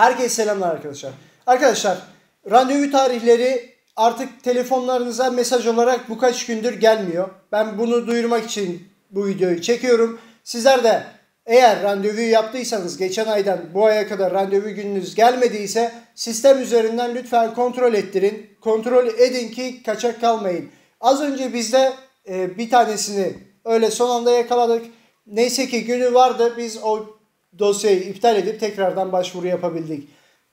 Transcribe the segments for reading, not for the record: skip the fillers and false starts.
Herkese selamlar arkadaşlar. Arkadaşlar, randevu tarihleri artık telefonlarınıza mesaj olarak bu kaç gündür gelmiyor. Ben bunu duyurmak için bu videoyu çekiyorum. Sizler de eğer randevuyu yaptıysanız geçen aydan bu aya kadar randevu gününüz gelmediyse sistem üzerinden lütfen kontrol ettirin. Kontrol edin ki kaçak kalmayın. Az önce bizde bir tanesini öyle son anda yakaladık. Neyse ki günü vardı, biz o dosyayı iptal edip tekrardan başvuru yapabildik.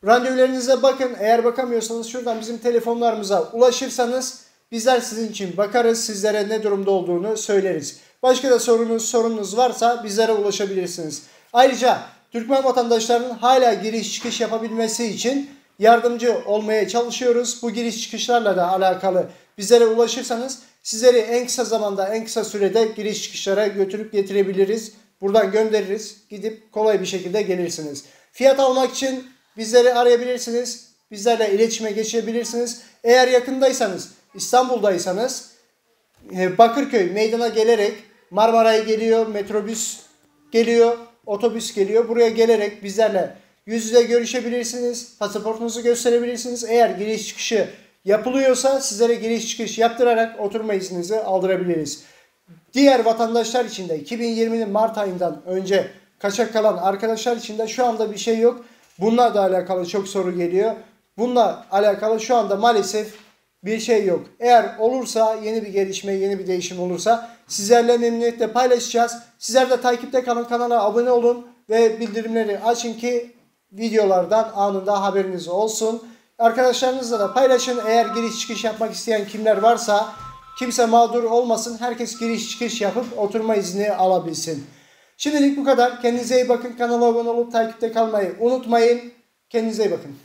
Randevularınıza bakın. Eğer bakamıyorsanız şuradan bizim telefonlarımıza ulaşırsanız bizler sizin için bakarız. Sizlere ne durumda olduğunu söyleriz. Başka da sorunuz varsa bizlere ulaşabilirsiniz. Ayrıca Türkmen vatandaşlarının hala giriş çıkış yapabilmesi için yardımcı olmaya çalışıyoruz. Bu giriş çıkışlarla da alakalı bizlere ulaşırsanız sizleri en kısa zamanda, en kısa sürede giriş çıkışlara götürüp getirebiliriz. Buradan göndeririz. Gidip kolay bir şekilde gelirsiniz. Fiyat almak için bizleri arayabilirsiniz. Bizlerle iletişime geçebilirsiniz. Eğer yakındaysanız, İstanbul'daysanız Bakırköy meydana gelerek Marmaray geliyor, metrobüs geliyor, otobüs geliyor. Buraya gelerek bizlerle yüz yüze görüşebilirsiniz. Pasaportunuzu gösterebilirsiniz. Eğer giriş çıkışı yapılıyorsa sizlere giriş çıkış yaptırarak oturma izninizi aldırabiliriz. Diğer vatandaşlar için de 2020'nin Mart ayından önce kaçak kalan arkadaşlar için de şu anda bir şey yok. Bununla da alakalı çok soru geliyor. Bununla alakalı şu anda maalesef bir şey yok. Eğer olursa, yeni bir gelişme, yeni bir değişim olursa sizlerle memnuniyetle paylaşacağız. Sizler de takipte kalın, kanala abone olun ve bildirimleri açın ki videolardan anında haberiniz olsun. Arkadaşlarınızla da paylaşın. Eğer giriş çıkış yapmak isteyen kimler varsa kimse mağdur olmasın. Herkes giriş çıkış yapıp oturma izni alabilsin. Şimdilik bu kadar. Kendinize iyi bakın. Kanala abone olup takipte kalmayı unutmayın. Kendinize iyi bakın.